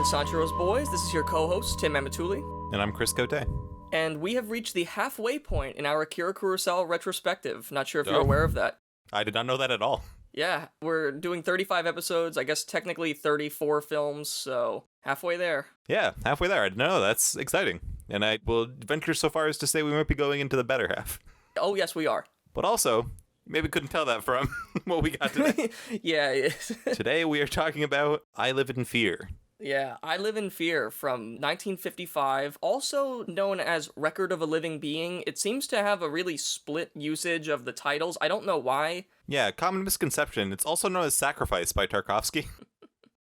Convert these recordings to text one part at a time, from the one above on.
to Sanshiro's Boys. This is your co-host, Tim Amatuli. And I'm Chris Cote. And we have reached the halfway point in our Akira Kurosawa retrospective. Not sure if you're aware of that. I did not know that at all. Yeah, we're doing 35 episodes, I guess technically 34 films, so halfway there. Yeah, halfway there. I didn't know. That's exciting. And I will venture so far as to say we might be going into the better half. Oh, yes, we are. But also, maybe couldn't tell that from what we got today. Yeah, it is. Today we are talking about I Live in Fear. Yeah, I Live in Fear from 1955, also known as Record of a Living Being. It seems to have a really split usage of the titles. I don't know why. Yeah, common misconception. It's also known as Sacrifice by Tarkovsky.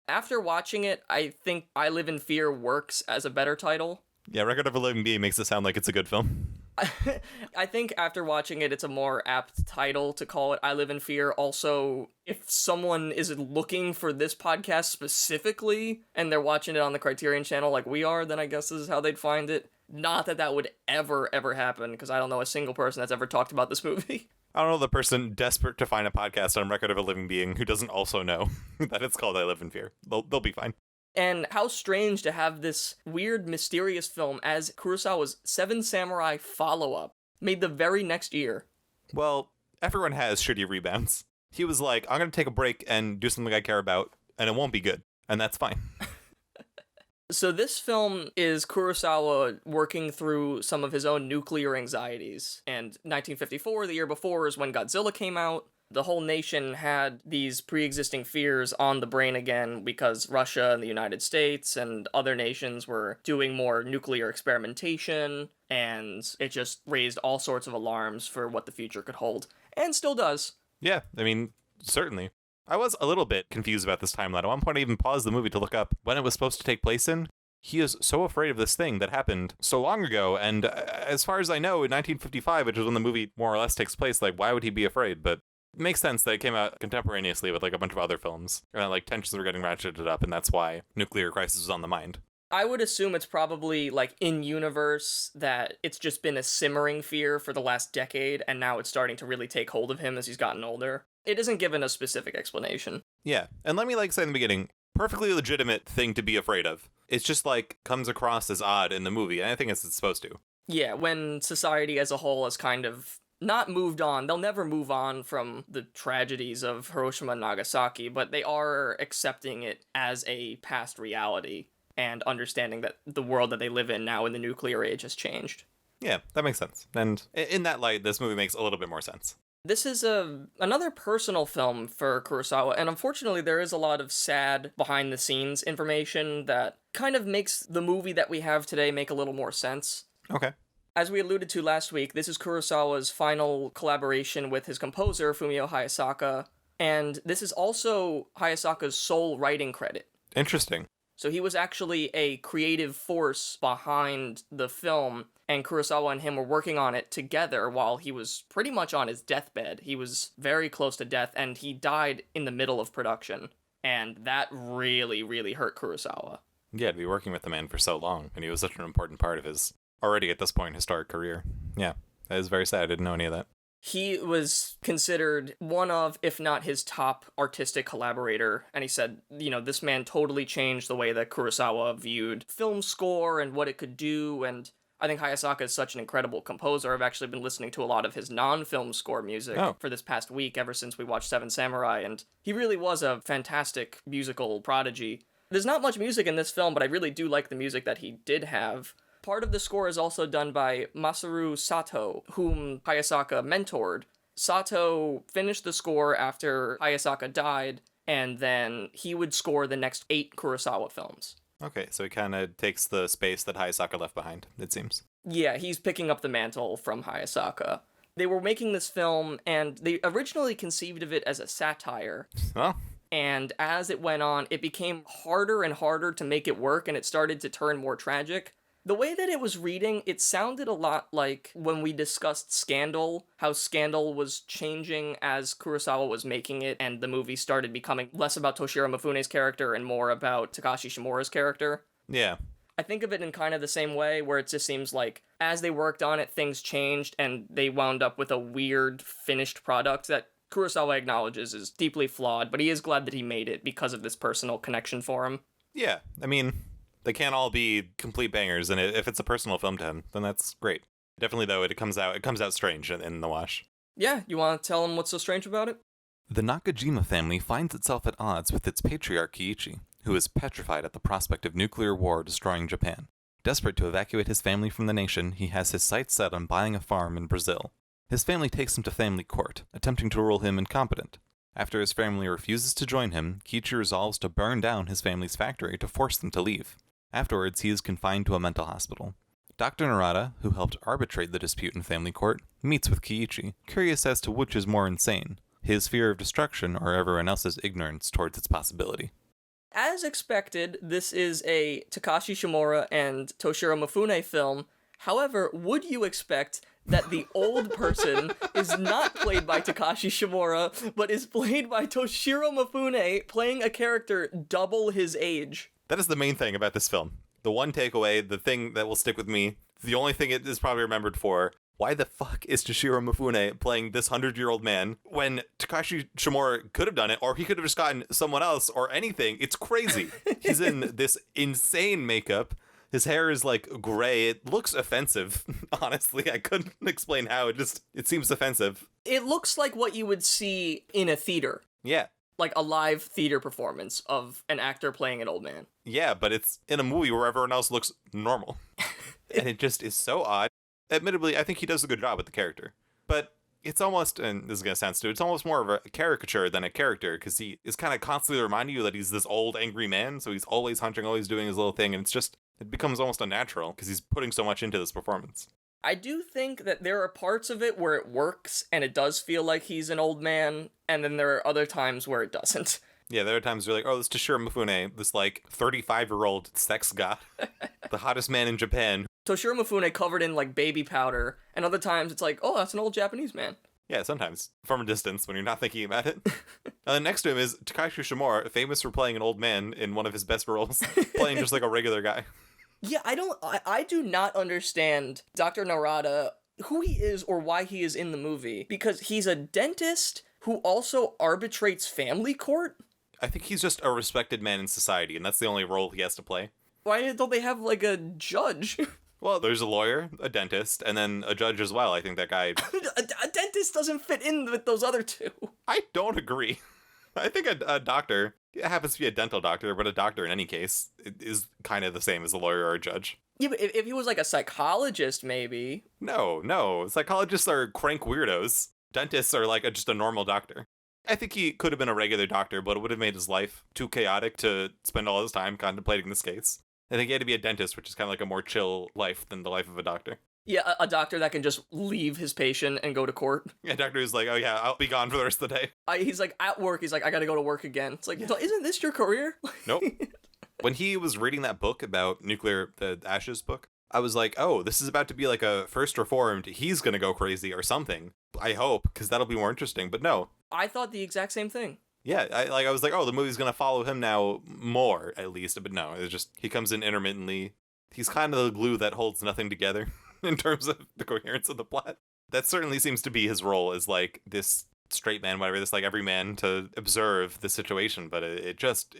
After watching it, I think I Live in Fear works as a better title. Yeah, Record of a Living Being makes it sound like it's a good film. I think after watching it, it's a more apt title to call it I Live in Fear. Also, if someone is looking for this podcast specifically, and they're watching it on the Criterion channel like we are, then I guess this is how they'd find it. Not that that would ever happen, because I don't know a single person that's ever talked about this movie. I don't know the person desperate to find a podcast on Record of a Living Being who doesn't also know that it's called I Live in Fear. They'll be fine. And how strange to have this weird, mysterious film as Kurosawa's Seven Samurai follow-up, made the very next year. Well, everyone has shitty rebounds. He was like, I'm going to take a break and do something I care about, and it won't be good. And that's fine. So this film is Kurosawa working through some of his own nuclear anxieties. And 1954, the year before, is when Godzilla came out. The whole nation had these pre-existing fears on the brain again because Russia and the United States and other nations were doing more nuclear experimentation, and it just raised all sorts of alarms for what the future could hold. And still does. Yeah, I mean, certainly. I was a little bit confused about this timeline. At one point, I even paused the movie to look up when it was supposed to take place in. He is so afraid of this thing that happened so long ago, and as far as I know, in 1955, which is when the movie more or less takes place, like, why would he be afraid? But it makes sense that it came out contemporaneously with, like, a bunch of other films. And, like, tensions were getting ratcheted up, and that's why nuclear crisis was on the mind. I would assume it's probably, like, in-universe, that it's just been a simmering fear for the last decade, and now it's starting to really take hold of him as he's gotten older. It isn't given a specific explanation. Yeah, and let me, like, say in the beginning, perfectly legitimate thing to be afraid of. It's just, like, comes across as odd in the movie, and I think it's supposed to. Yeah, when society as a whole has kind of not moved on. They'll never move on from the tragedies of Hiroshima and Nagasaki, but they are accepting it as a past reality and understanding that the world that they live in now in the nuclear age has changed. Yeah, that makes sense. And in that light, this movie makes a little bit more sense. This is another personal film for Kurosawa, and unfortunately there is a lot of sad behind-the-scenes information that kind of makes the movie that we have today make a little more sense. Okay. As we alluded to last week, this is Kurosawa's final collaboration with his composer, Fumio Hayasaka, and this is also Hayasaka's sole writing credit. Interesting. So he was actually a creative force behind the film, and Kurosawa and him were working on it together while he was pretty much on his deathbed. He was very close to death, and he died in the middle of production, and that really hurt Kurosawa. Yeah, to be working with the man for so long, and he was such an important part of his already at this point historic career. Yeah, that is very sad. I didn't know any of that. He was considered one of, if not his top artistic collaborator, and he said, you know, this man totally changed the way that Kurosawa viewed film score and what it could do, and I think Hayasaka is such an incredible composer. I've actually been listening to a lot of his non-film score music for this past week, ever since we watched Seven Samurai, and he really was a fantastic musical prodigy. There's not much music in this film, but I really do like the music that he did have. Part of the score is also done by Masaru Sato, whom Hayasaka mentored. Sato finished the score after Hayasaka died, and then he would score the next 8 Kurosawa films. Okay, so he kind of takes the space that Hayasaka left behind, it seems. Yeah, he's picking up the mantle from Hayasaka. They were making this film, and they originally conceived of it as a satire. Oh. And as it went on, it became harder and harder to make it work, and it started to turn more tragic. The way that it was reading, it sounded a lot like when we discussed Scandal, how Scandal was changing as Kurosawa was making it, and the movie started becoming less about Toshiro Mifune's character and more about Takashi Shimura's character. Yeah. I think of it in kind of the same way, where it just seems like as they worked on it, things changed, and they wound up with a weird, finished product that Kurosawa acknowledges is deeply flawed, but he is glad that he made it because of this personal connection for him. Yeah, I mean, they can't all be complete bangers, and if it's a personal film to him, then that's great. Definitely, though, it comes out strange in the wash. Yeah, you want to tell him what's so strange about it? The Nakajima family finds itself at odds with its patriarch Kiichi, who is petrified at the prospect of nuclear war destroying Japan. Desperate to evacuate his family from the nation, he has his sights set on buying a farm in Brazil. His family takes him to family court, attempting to rule him incompetent. After his family refuses to join him, Kiichi resolves to burn down his family's factory to force them to leave. Afterwards, he is confined to a mental hospital. Dr. Narada, who helped arbitrate the dispute in family court, meets with Kiichi, curious as to which is more insane, his fear of destruction or everyone else's ignorance towards its possibility. As expected, this is a Takashi Shimura and Toshiro Mifune film. However, would you expect that the old person is not played by Takashi Shimura, but is played by Toshiro Mifune, playing a character double his age? That is the main thing about this film. The one takeaway, the thing that will stick with me, the only thing it is probably remembered for, why the fuck is Toshiro Mifune playing this 100-year-old man when Takashi Shimura could have done it, or he could have just gotten someone else or anything? It's crazy. He's in this insane makeup. His hair is like gray. It looks offensive. Honestly, I couldn't explain how. It seems offensive. It looks like what you would see in a theater. Yeah. Like a live theater performance of an actor playing an old man. Yeah, but it's in a movie where everyone else looks normal. And it just is so odd. Admittedly, I think he does a good job with the character. But it's almost, and this is going to sound stupid, it's almost more of a caricature than a character, because he is kind of constantly reminding you that he's this old, angry man, so he's always hunching, always doing his little thing, and it becomes almost unnatural, because he's putting so much into this performance. I do think that there are parts of it where it works, and it does feel like he's an old man, and then there are other times where it doesn't. Yeah, there are times you're like, oh, this Toshiro Mifune, this, 35-year-old sex god, the hottest man in Japan. Toshiro Mifune covered in, baby powder, and other times it's like, oh, that's an old Japanese man. Yeah, sometimes. From a distance, when you're not thinking about it. And then next to him is Takashi Shimura, famous for playing an old man in one of his best roles, playing just like a regular guy. Yeah, I do not understand Dr. Narada, who he is or why he is in the movie, because he's a dentist who also arbitrates family court? I think he's just a respected man in society, and that's the only role he has to play. Why don't they have, a judge? Well, there's a lawyer, a dentist, and then a judge as well. I think that guy... a dentist doesn't fit in with those other two. I don't agree. I think a doctor, it happens to be a dental doctor, but a doctor in any case is kind of the same as a lawyer or a judge. Yeah, but if he was a psychologist, maybe. No. Psychologists are crank weirdos. Dentists are just a normal doctor. I think he could have been a regular doctor, but it would have made his life too chaotic to spend all his time contemplating this case. I think he had to be a dentist, which is kind of a more chill life than the life of a doctor. Yeah, a doctor that can just leave his patient and go to court. Yeah, doctor who's like, oh yeah, I'll be gone for the rest of the day. He's at work, he's like, I gotta go to work again. It's like, isn't this your career? Nope. When he was reading that book about the Ashes book, I was like, oh, this is about to be a First Reformed, he's gonna go crazy or something. I hope, because that'll be more interesting, but no. I thought the exact same thing. Yeah, I was like, oh, the movie's gonna follow him now more, at least, but no, it's just, he comes in intermittently. He's kind of the glue that holds nothing together in terms of the coherence of the plot. That certainly seems to be his role, as this straight man, whatever, this everyman to observe the situation, but it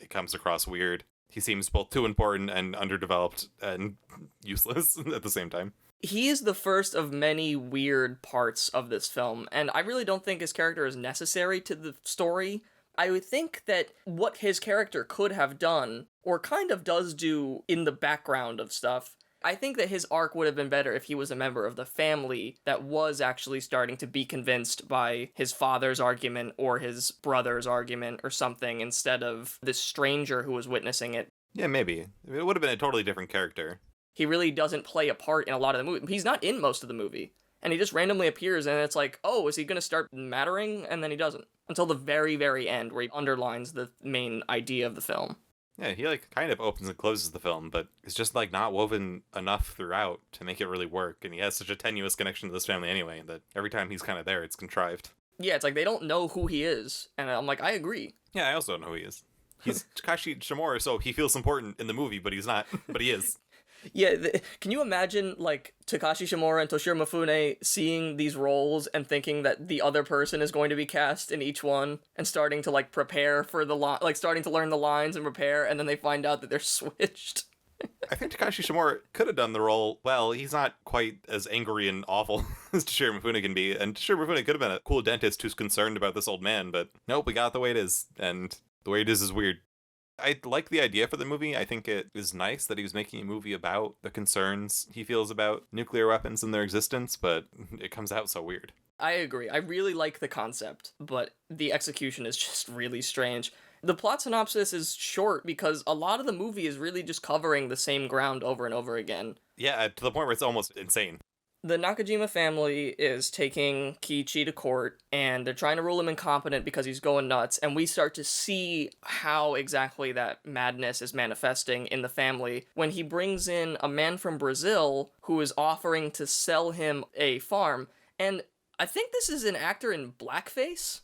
comes across weird. He seems both too important and underdeveloped and useless at the same time. He is the first of many weird parts of this film, and I really don't think his character is necessary to the story. I would think that what his character could have done, or kind of does do in the background of stuff, I think that his arc would have been better if he was a member of the family that was actually starting to be convinced by his father's argument or his brother's argument or something, instead of this stranger who was witnessing it. Yeah, maybe. It would have been a totally different character. He really doesn't play a part in a lot of the movie. He's not in most of the movie. And he just randomly appears, and it's like, oh, is he going to start mattering? And then he doesn't. Until the very, very end, where he underlines the main idea of the film. Yeah, he kind of opens and closes the film, but it's just not woven enough throughout to make it really work. And he has such a tenuous connection to this family anyway, that every time he's kind of there, it's contrived. Yeah, it's they don't know who he is. And I'm like, I agree. Yeah, I also don't know who he is. He's Takashi Shimura, so he feels important in the movie, but he's not. But he is. Yeah, can you imagine, like, Takashi Shimura and Toshiro Mifune seeing these roles and thinking that the other person is going to be cast in each one and starting to, like, prepare for the like, starting to learn the lines and prepare, and then they find out that they're switched? I think Takashi Shimura could have done the role well. He's not quite as angry and awful as Toshiro Mifune can be, and Toshiro Mifune could have been a cool dentist who's concerned about this old man, but nope, we got it the way it is, and the way it is weird. I like the idea for the movie. I think it is nice that he was making a movie about the concerns he feels about nuclear weapons and their existence, but it comes out so weird. I agree. I really like the concept, but the execution is just really strange. The plot synopsis is short because a lot of the movie is really just covering the same ground over and over again. Yeah, to the point where it's almost insane. The Nakajima family is taking Kiichi to court, and they're trying to rule him incompetent because he's going nuts, and we start to see how exactly that madness is manifesting in the family when he brings in a man from Brazil who is offering to sell him a farm, and I think this is an actor in blackface?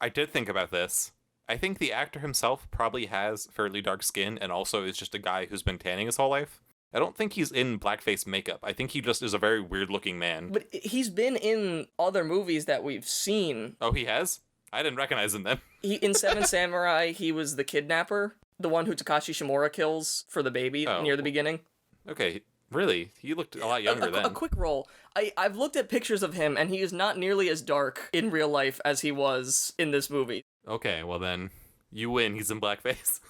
I did think about this. I think the actor himself probably has fairly dark skin and also is just a guy who's been tanning his whole life. I don't think he's in blackface makeup. I think he just is a very weird-looking man. But he's been in other movies that we've seen. Oh, he has? I didn't recognize him then. In Seven Samurai, he was the kidnapper, the one who Takashi Shimura kills for the baby near the beginning. Okay, really? He looked a lot younger then. A quick roll. I've looked at pictures of him, and he is not nearly as dark in real life as he was in this movie. Okay, well then, you win. He's in blackface.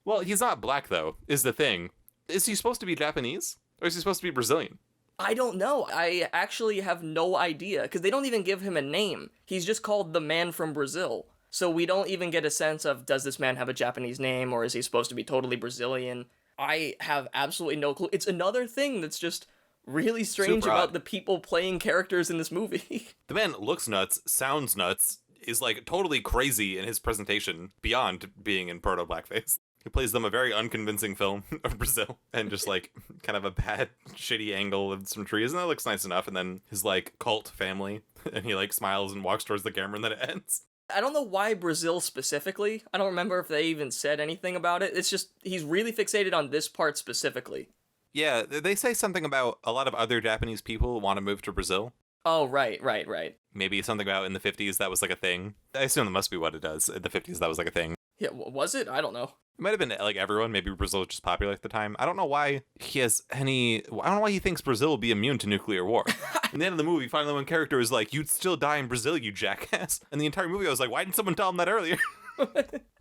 Well, he's not black, though, is the thing. Is he supposed to be Japanese? Or is he supposed to be Brazilian? I don't know. I actually have no idea, because they don't even give him a name. He's just called the man from Brazil. So we don't even get a sense of, does this man have a Japanese name, or is he supposed to be totally Brazilian? I have absolutely no clue. It's another thing that's just really strange about the people playing characters in this movie. The man looks nuts, sounds nuts, is like totally crazy in his presentation, beyond being in proto-blackface. He plays them a very unconvincing film of Brazil, and just like kind of a bad, shitty angle of some trees, and that looks nice enough. And then his like cult family, and he like smiles and walks towards the camera, and then it ends. I don't know why Brazil specifically. I don't remember if they even said anything about it. It's just, he's really fixated on this part specifically. Yeah, they say something about a lot of other Japanese people want to move to Brazil. Oh, right. Maybe something about in the 50s that was like a thing. I assume that must be what it does. In the 50s that was like a thing. Yeah, was it? I don't know. It might have been like everyone. Maybe Brazil was just popular at the time. I don't know why he has any. I don't know why he thinks Brazil will be immune to nuclear war. In the end of the movie, finally, one character is like, "You'd still die in Brazil, you jackass." And the entire movie, I was like, "Why didn't someone tell him that earlier?"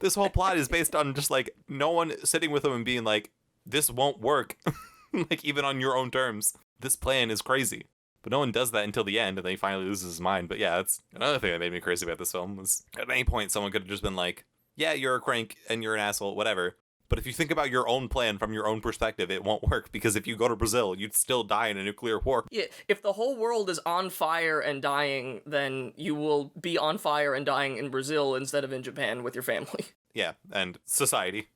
This whole plot is based on just like no one sitting with him and being like, "This won't work." Like even on your own terms, this plan is crazy. But no one does that until the end, and then he finally loses his mind. But yeah, that's another thing that made me crazy about this film was at any point someone could have just been like, yeah, you're a crank and you're an asshole, whatever. But if you think about your own plan from your own perspective, it won't work, because if you go to Brazil, you'd still die in a nuclear war. Yeah, if the whole world is on fire and dying, then you will be on fire and dying in Brazil instead of in Japan with your family. Yeah, and society.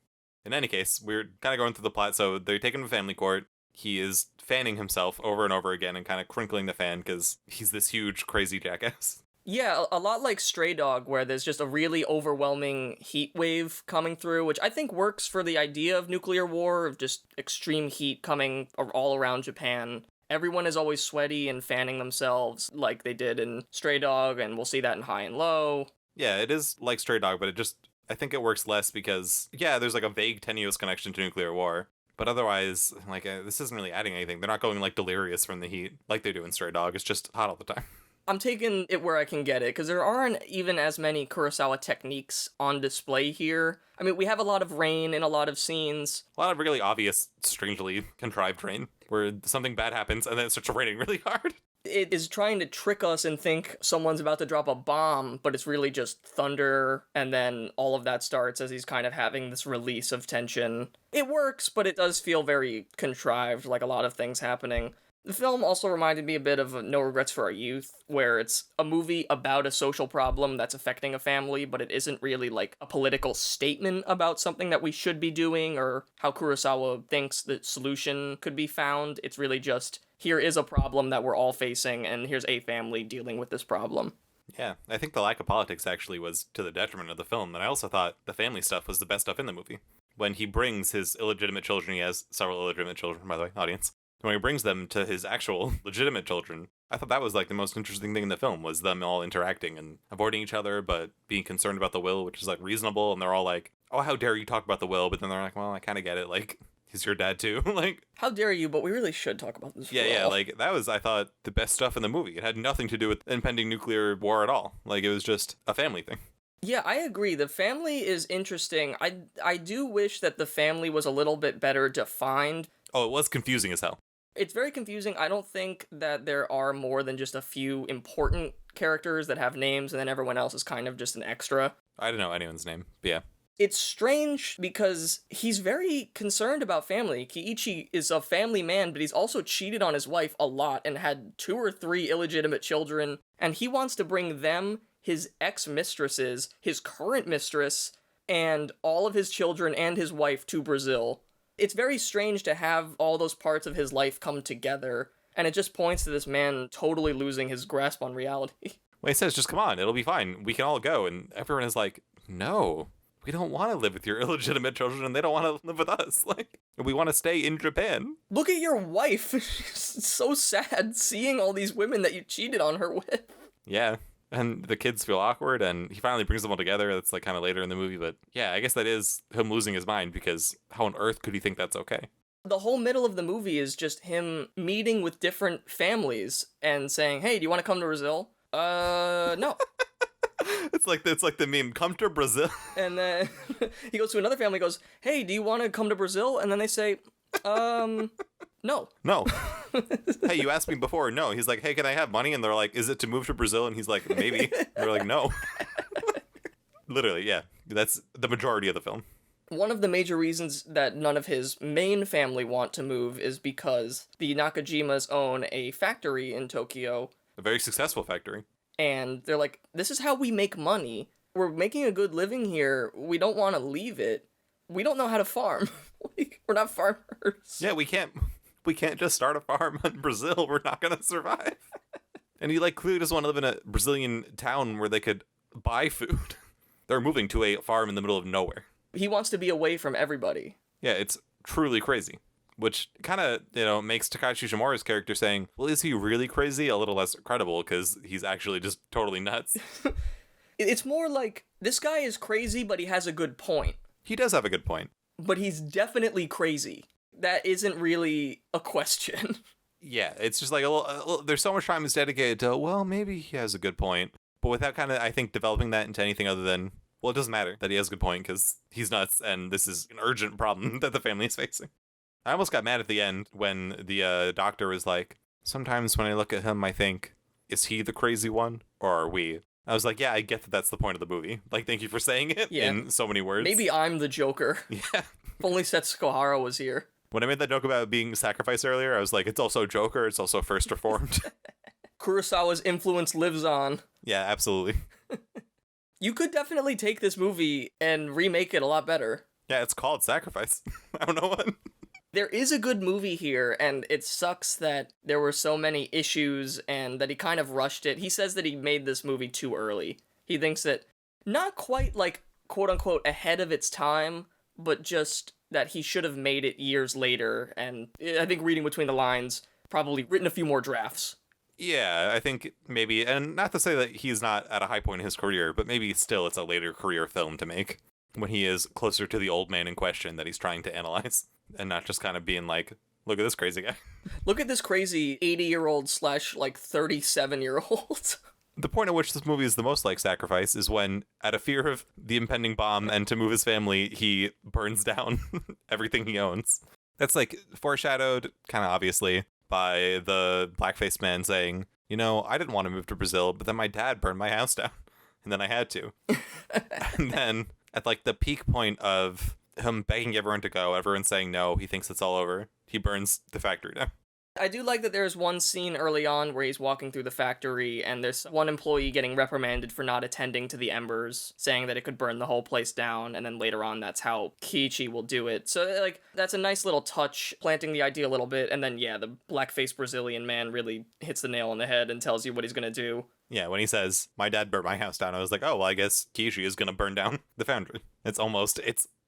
In any case, we're kind of going through the plot. So they're taking him to family court. He is fanning himself over and over again and kind of crinkling the fan because he's this huge, crazy jackass. Yeah, a lot like Stray Dog, where there's just a really overwhelming heat wave coming through, which I think works for the idea of nuclear war, of just extreme heat coming all around Japan. Everyone is always sweaty and fanning themselves like they did in Stray Dog, and we'll see that in High and Low. Yeah, it is like Stray Dog, but I think it works less because, yeah, there's like a vague tenuous connection to nuclear war. But otherwise, like, this isn't really adding anything. They're not going, like, delirious from the heat like they do in Stray Dog. It's just hot all the time. I'm taking it where I can get it, because there aren't even as many Kurosawa techniques on display here. I mean, we have a lot of rain in a lot of scenes. A lot of really obvious, strangely contrived rain, where something bad happens and then it starts raining really hard. It is trying to trick us and think someone's about to drop a bomb, but it's really just thunder, and then all of that starts as he's kind of having this release of tension. It works, but it does feel very contrived, like a lot of things happening. The film also reminded me a bit of No Regrets for Our Youth, where it's a movie about a social problem that's affecting a family, but it isn't really like a political statement about something that we should be doing or how Kurosawa thinks the solution could be found. It's really just, here is a problem that we're all facing, and here's a family dealing with this problem. Yeah, I think the lack of politics actually was to the detriment of the film, and I also thought the family stuff was the best stuff in the movie. when he brings his illegitimate children, he has several illegitimate children, by the way, audience. When he brings them to his actual legitimate children, I thought that was like the most interesting thing in the film, was them all interacting and avoiding each other, but being concerned about the will, which is like reasonable. And they're all like, oh, how dare you talk about the will? But then they're like, well, I kind of get it. Like, he's your dad too. Like, how dare you? But we really should talk about this. Yeah. Like, that was, I thought, the best stuff in the movie. It had nothing to do with impending nuclear war at all. Like, it was just a family thing. Yeah, I agree. The family is interesting. I do wish that the family was a little bit better defined. Oh, it was confusing as hell. It's very confusing. I don't think that there are more than just a few important characters that have names, and then everyone else is kind of just an extra. I don't know anyone's name, but yeah. It's strange because he's very concerned about family. Kiichi is a family man, but he's also cheated on his wife a lot and had 2 or 3 illegitimate children, and he wants to bring them, his ex-mistresses, his current mistress, and all of his children and his wife to Brazil. It's very strange to have all those parts of his life come together, and it just points to this man totally losing his grasp on reality. Well, he says, just come on, it'll be fine. We can all go. And everyone is like, no, we don't want to live with your illegitimate children, and they don't want to live with us. Like, we want to stay in Japan. Look at your wife. It's so sad seeing all these women that you cheated on her with. Yeah. And the kids feel awkward, and he finally brings them all together. That's like kind of later in the movie, but yeah, I guess that is him losing his mind, because how on earth could he think that's okay? The whole middle of the movie is just him meeting with different families and saying, hey, do you want to come to Brazil? No. It's like the meme, come to Brazil. And then he goes to another family, goes, hey, do you want to come to Brazil? And then they say, no. No. Hey, you asked me before. No. He's like, hey, can I have money? And they're like, is it to move to Brazil? And he's like, maybe. And they're like, no. Literally, yeah. That's the majority of the film. One of the major reasons that none of his main family want to move is because the Nakajimas own a factory in Tokyo. A very successful factory. And they're like, this is how we make money. We're making a good living here. We don't want to leave it. We don't know how to farm. We're not farmers. Yeah, we can't just start a farm in Brazil. We're not going to survive. And he like clearly doesn't want to live in a Brazilian town where they could buy food. They're moving to a farm in the middle of nowhere. He wants to be away from everybody. Yeah, it's truly crazy. Which kind of, makes Takashi Shimura's character saying, well, is he really crazy? A little less credible, because he's actually just totally nuts. It's more like, this guy is crazy, but he has a good point. He does have a good point. But he's definitely crazy. That isn't really a question. Yeah, it's just like there's so much time is dedicated to, well, maybe he has a good point. But without kind of, I think, developing that into anything other than, well, it doesn't matter that he has a good point because he's nuts and this is an urgent problem that the family is facing. I almost got mad at the end when the doctor was like, sometimes when I look at him, I think, is he the crazy one or are we? I was like, yeah, I get that that's the point of the movie. Like, thank you for saying it in so many words. Maybe I'm the Joker. Yeah. If only Setsuko was here. When I made that joke about being sacrificed earlier, I was like, it's also Joker, it's also First Reformed. Kurosawa's influence lives on. Yeah, absolutely. You could definitely take this movie and remake it a lot better. Yeah, it's called Sacrifice. I don't know what. There is a good movie here, and it sucks that there were so many issues and that he kind of rushed it. He says that he made this movie too early. He thinks that not quite like, quote-unquote, ahead of its time, but just that he should have made it years later, and I think reading between the lines, probably written a few more drafts. Yeah, I think maybe, and not to say that he's not at a high point in his career, but maybe still it's a later career film to make, when he is closer to the old man in question that he's trying to analyze, and not just kind of being like, look at this crazy guy. Look at this crazy 80-year-old / 37-year-old. The point at which this movie is the most like Sacrifice is when, out of fear of the impending bomb and to move his family, he burns down everything he owns. That's like foreshadowed, kind of obviously, by the blackface man saying, I didn't want to move to Brazil, but then my dad burned my house down, and then I had to. And then, at like the peak point of him begging everyone to go, everyone saying no, he thinks it's all over, he burns the factory down. I do like that there's one scene early on where he's walking through the factory and there's one employee getting reprimanded for not attending to the embers, saying that it could burn the whole place down, and then later on that's how Kiichi will do it. So, that's a nice little touch, planting the idea a little bit, and then, yeah, the blackface Brazilian man really hits the nail on the head and tells you what he's gonna do. Yeah, when he says, my dad burned my house down, I was like, oh, well, I guess Kiichi is gonna burn down the foundry. It's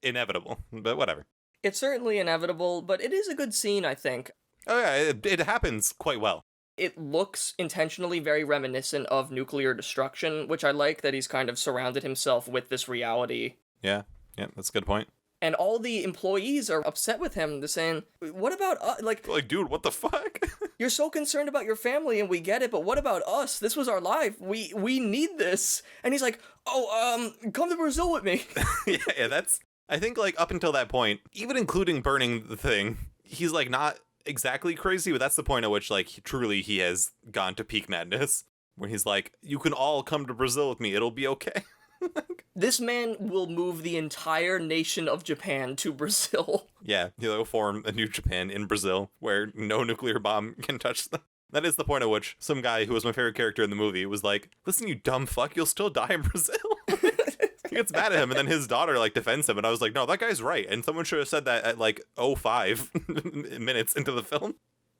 inevitable, but whatever. It's certainly inevitable, but it is a good scene, I think. Oh yeah, it happens quite well. It looks intentionally very reminiscent of nuclear destruction, which I like that he's kind of surrounded himself with this reality. Yeah, that's a good point. And all the employees are upset with him. They're saying, what about us? Like, dude, what the fuck? you're so concerned about your family and we get it, but what about us? This was our life. We need this. And he's like, come to Brazil with me. yeah, that's, I think, like, up until that point, even including burning the thing, he's, like, not exactly crazy, but that's the point at which, like, he has gone to peak madness, when he's like, you can all come to Brazil with me, it'll be okay. This man will move the entire nation of Japan to Brazil. Yeah, he'll form a new Japan in Brazil, where no nuclear bomb can touch them. That is the point at which some guy who was my favorite character in the movie was like, listen, you dumb fuck, you'll still die in Brazil. He gets mad at him, and then his daughter, like, defends him, and I was like, no, that guy's right. And someone should have said that at, like, 05 minutes into the film.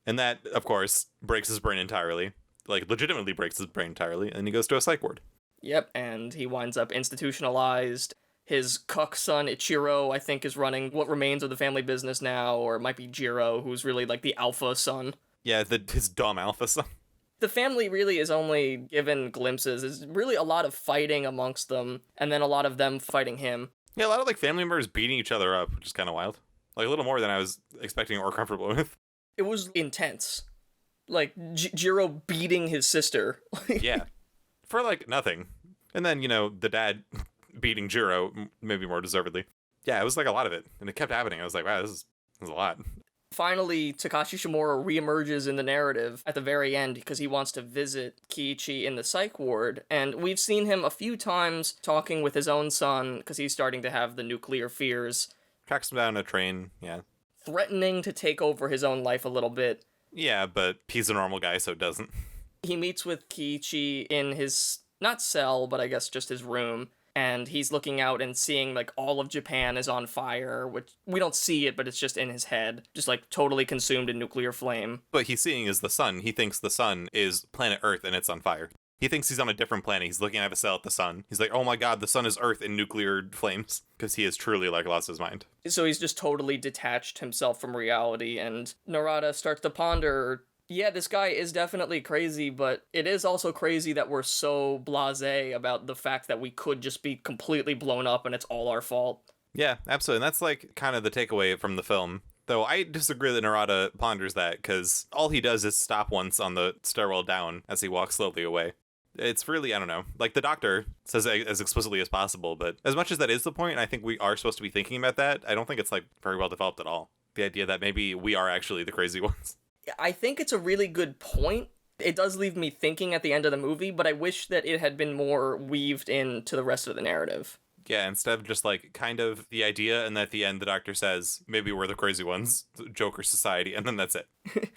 And that, of course, breaks his brain entirely. Like, legitimately breaks his brain entirely, and he goes to a psych ward. Yep, and he winds up institutionalized. His cuck son, Ichiro, I think, is running what remains of the family business now, or it might be Jiro, who's really, like, the alpha son. Yeah, his dumb alpha son. The family really is only given glimpses. There's really a lot of fighting amongst them, and then a lot of them fighting him. Yeah, a lot of, like, family members beating each other up, which is kind of wild. Like, a little more than I was expecting or comfortable with. It was intense. Like, Jiro beating his sister. Yeah. For, like, nothing. And then, the dad beating Jiro, maybe more deservedly. Yeah, it was, like, a lot of it. And it kept happening. I was like, wow, this is a lot. Finally, Takashi Shimura reemerges in the narrative at the very end because he wants to visit Kiichi in the psych ward, and we've seen him a few times talking with his own son because he's starting to have the nuclear fears. Tracks him down a train, yeah. Threatening to take over his own life a little bit. Yeah, but he's a normal guy, so it doesn't. He meets with Kiichi in his, not cell, but I guess just his room, and he's looking out and seeing, like, all of Japan is on fire, which we don't see it, but it's just in his head, just, like, totally consumed in nuclear flame. What he's seeing is the sun. He thinks the sun is planet Earth and it's on fire. He thinks he's on a different planet. He's looking out of a cell at the sun. He's like, oh my god, the sun is Earth in nuclear flames. Because he has truly, like, lost his mind. So he's just totally detached himself from reality, and Narada starts to ponder, yeah, this guy is definitely crazy, but it is also crazy that we're so blasé about the fact that we could just be completely blown up and it's all our fault. Yeah, absolutely. And that's, like, kind of the takeaway from the film. Though I disagree that Narada ponders that, because all he does is stop once on the stairwell down as he walks slowly away. It's really, I don't know, like, the doctor says it as explicitly as possible, but as much as that is the point, I think we are supposed to be thinking about that, I don't think it's, like, very well developed at all. The idea that maybe we are actually the crazy ones. I think it's a really good point. It does leave me thinking at the end of the movie, but I wish that it had been more weaved into the rest of the narrative. Yeah, instead of just, like, kind of the idea, and at the end the doctor says, maybe we're the crazy ones, Joker Society, and then that's it.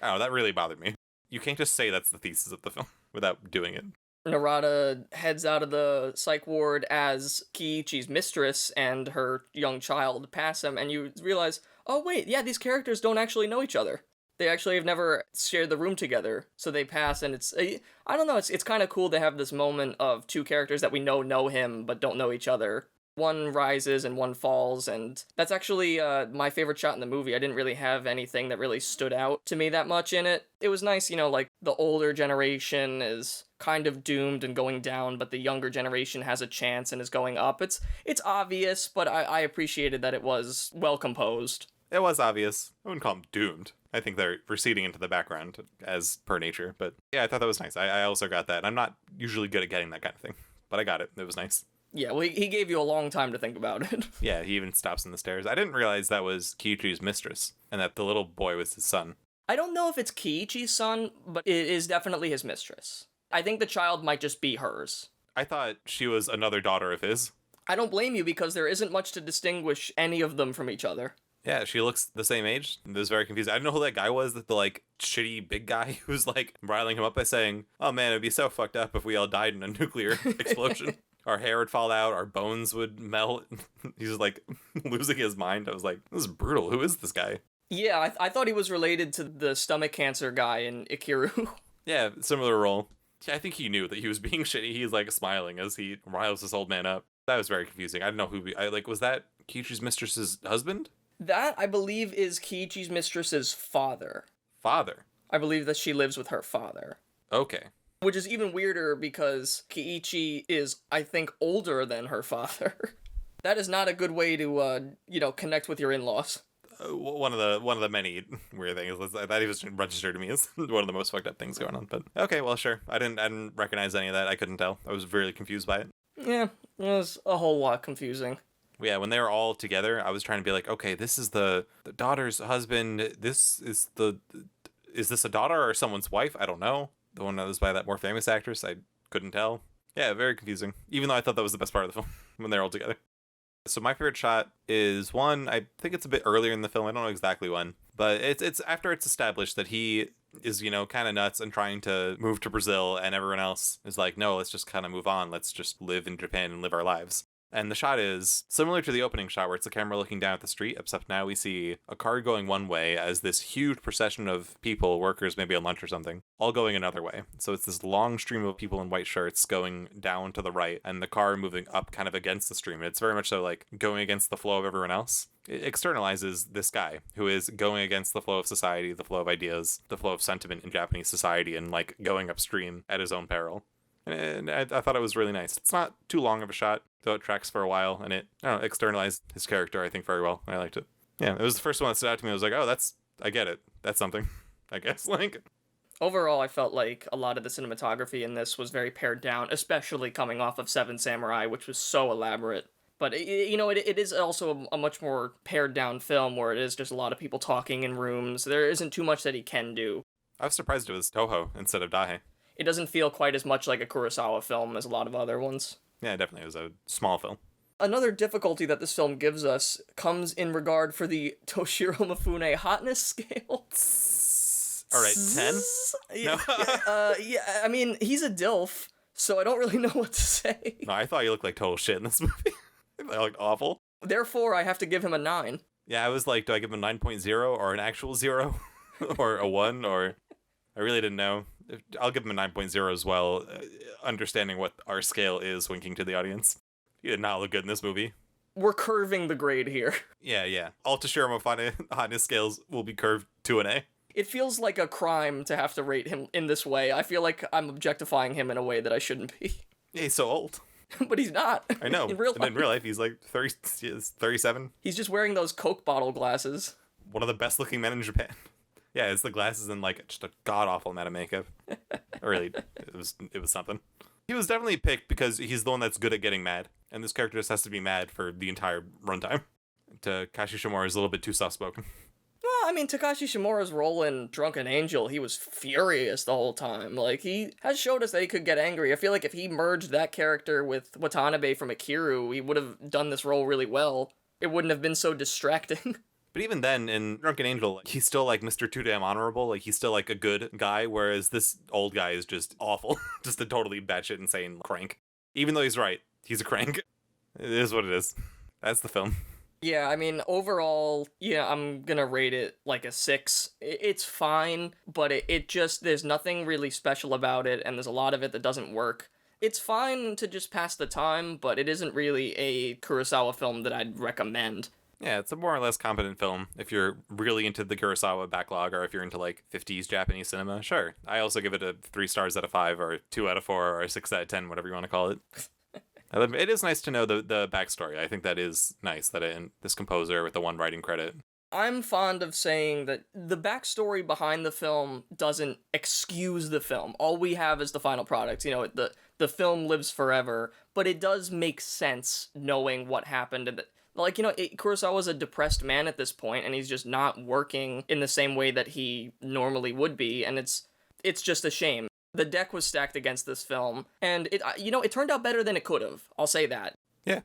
Oh, that really bothered me. You can't just say that's the thesis of the film without doing it. Narada heads out of the psych ward as Kiichi's mistress and her young child pass him, and you realize, oh wait, yeah, these characters don't actually know each other. They actually have never shared the room together, so they pass, and it's, I don't know, it's kind of cool to have this moment of two characters that we know him, but don't know each other. One rises and one falls, and that's actually my favorite shot in the movie. I didn't really have anything that really stood out to me that much in it. It was nice, like, the older generation is kind of doomed and going down, but the younger generation has a chance and is going up. It's obvious, but I appreciated that it was well composed. It was obvious. I wouldn't call them doomed. I think they're receding into the background as per nature, but yeah, I thought that was nice. I also got that. I'm not usually good at getting that kind of thing, but I got it. It was nice. Yeah, well, he gave you a long time to think about it. Yeah, he even stops in the stairs. I didn't realize that was Kiichi's mistress, and that the little boy was his son. I don't know if it's Kiichi's son, but it is definitely his mistress. I think the child might just be hers. I thought she was another daughter of his. I don't blame you, because there isn't much to distinguish any of them from each other. Yeah, she looks the same age. It was very confusing. I didn't know who that guy was, the, like, shitty big guy who's, like, riling him up by saying, oh man, it'd be so fucked up if we all died in a nuclear explosion. Our hair would fall out, our bones would melt. He's, like, losing his mind. I was like, this is brutal. Who is this guy? Yeah, I thought he was related to the stomach cancer guy in Akira. Yeah, similar role. Yeah, I think he knew that he was being shitty. He's, like, smiling as he riles this old man up. That was very confusing. I don't know was that Kiichi's mistress's husband? That, I believe, is Kiichi's mistress's father. Father. I believe that she lives with her father. Okay. Which is even weirder because Kiichi is, I think, older than her father. That is not a good way to, connect with your in-laws. One of the many weird things that even registered to me as one of the most fucked up things going on. But okay, well, sure. I didn't recognize any of that. I couldn't tell. I was really confused by it. Yeah, it was a whole lot confusing. Yeah, when they were all together, I was trying to be like, okay, this is the daughter's husband. Is this a daughter or someone's wife? I don't know. The one that was by that more famous actress, I couldn't tell. Yeah, very confusing. Even though I thought that was the best part of the film when they're all together. So my favorite shot is one, I think it's a bit earlier in the film. I don't know exactly when, but it's after it's established that he is, kind of nuts and trying to move to Brazil, and everyone else is like, no, let's just kind of move on. Let's just live in Japan and live our lives. And the shot is similar to the opening shot where it's the camera looking down at the street, except now we see a car going one way as this huge procession of people, workers, maybe on lunch or something, all going another way. So it's this long stream of people in white shirts going down to the right and the car moving up kind of against the stream. It's very much so like going against the flow of everyone else. It externalizes this guy who is going against the flow of society, the flow of ideas, the flow of sentiment in Japanese society, and like going upstream at his own peril. And I thought it was really nice. It's not too long of a shot, though it tracks for a while, and it, externalized his character, I think, very well. I liked it. Yeah, it was the first one that stood out to me. I was like, oh, I get it. That's something, I guess. Overall, I felt like a lot of the cinematography in this was very pared down, especially coming off of Seven Samurai, which was so elaborate. But, it is also a much more pared down film where it is just a lot of people talking in rooms. There isn't too much that he can do. I was surprised it was Toho instead of Daiei. It doesn't feel quite as much like a Kurosawa film as a lot of other ones. Yeah, definitely. It was a small film. Another difficulty that this film gives us comes in regard for the Toshiro Mifune hotness scale. All right, 10? Yeah, I mean, he's a DILF, so I don't really know what to say. No, I thought you looked like total shit in this movie. That looked awful. Therefore, I have to give him a 9. Yeah, I was like, do I give him a 9.0 or an actual 0? Or a 1? Or I really didn't know. I'll give him a 9.0 as well, understanding what our scale is, winking to the audience. He did not look good in this movie. We're curving the grade here. Yeah. All Toshiro Mifune hotness scales will be curved to an A. It feels like a crime to have to rate him in this way. I feel like I'm objectifying him in a way that I shouldn't be. Yeah, he's so old. But he's not. I know. In real life, he's like 30, 37. He's just wearing those Coke bottle glasses. One of the best looking men in Japan. Yeah, it's the glasses and like just a god awful amount of makeup. Really, it was something. He was definitely picked because he's the one that's good at getting mad, and this character just has to be mad for the entire runtime. Takashi Shimura is a little bit too soft spoken. Well, I mean, Takashi Shimura's role in Drunken Angel, he was furious the whole time. Like, he has showed us that he could get angry. I feel like if he merged that character with Watanabe from Akiru, he would have done this role really well. It wouldn't have been so distracting. But even then, in Drunken Angel, he's still like Mr. Too Damn Honorable. Like, he's still like a good guy, whereas this old guy is just awful. Just a totally batshit insane crank. Even though he's right, he's a crank. It is what it is. That's the film. Yeah, I mean, overall, yeah, I'm gonna rate it like a 6. It's fine, but it just, there's nothing really special about it, and there's a lot of it that doesn't work. It's fine to just pass the time, but it isn't really a Kurosawa film that I'd recommend. Yeah, it's a more or less competent film if you're really into the Kurosawa backlog, or if you're into like 50s Japanese cinema. Sure. I also give it a 3 stars out of 5, or 2 out of 4, or a 6 out of 10, whatever you want to call it. It is nice to know the backstory. I think that is nice, that this composer with the one writing credit. I'm fond of saying that the backstory behind the film doesn't excuse the film. All we have is the final product. You know, the film lives forever, but it does make sense knowing what happened. And like, you know, Kurosawa's a depressed man at this point, and he's just not working in the same way that he normally would be, and it's just a shame. The deck was stacked against this film, and it turned out better than it could have. I'll say that. Yeah.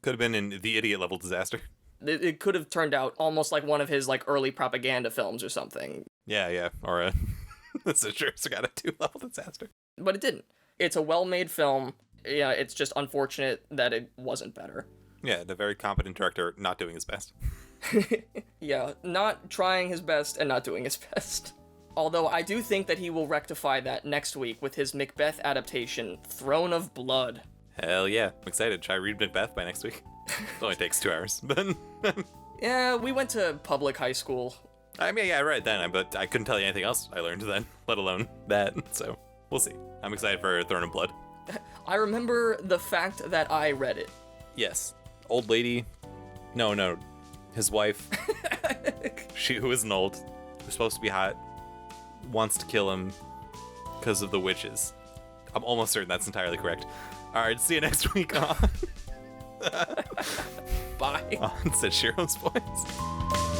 Could have been in the idiot level disaster. It could have turned out almost like one of his like early propaganda films or something. Yeah. Or a Sagata 2 level disaster. But it didn't. It's a well-made film. Yeah, it's just unfortunate that it wasn't better. Yeah, the very competent director not doing his best. Yeah, not trying his best and not doing his best. Although I do think that he will rectify that next week with his Macbeth adaptation, Throne of Blood. Hell yeah. I'm excited. Try read Macbeth by next week. It only takes 2 hours. But Yeah, we went to public high school. I mean, yeah, I read it then, but I couldn't tell you anything else I learned then, let alone that. So we'll see. I'm excited for Throne of Blood. I remember the fact that I read it. Yes. Old lady. No. His wife. She who isn't old, who's supposed to be hot, wants to kill him because of the witches. I'm almost certain that's entirely correct. All right, see you next week on Bye. on Sanshiro's Voice.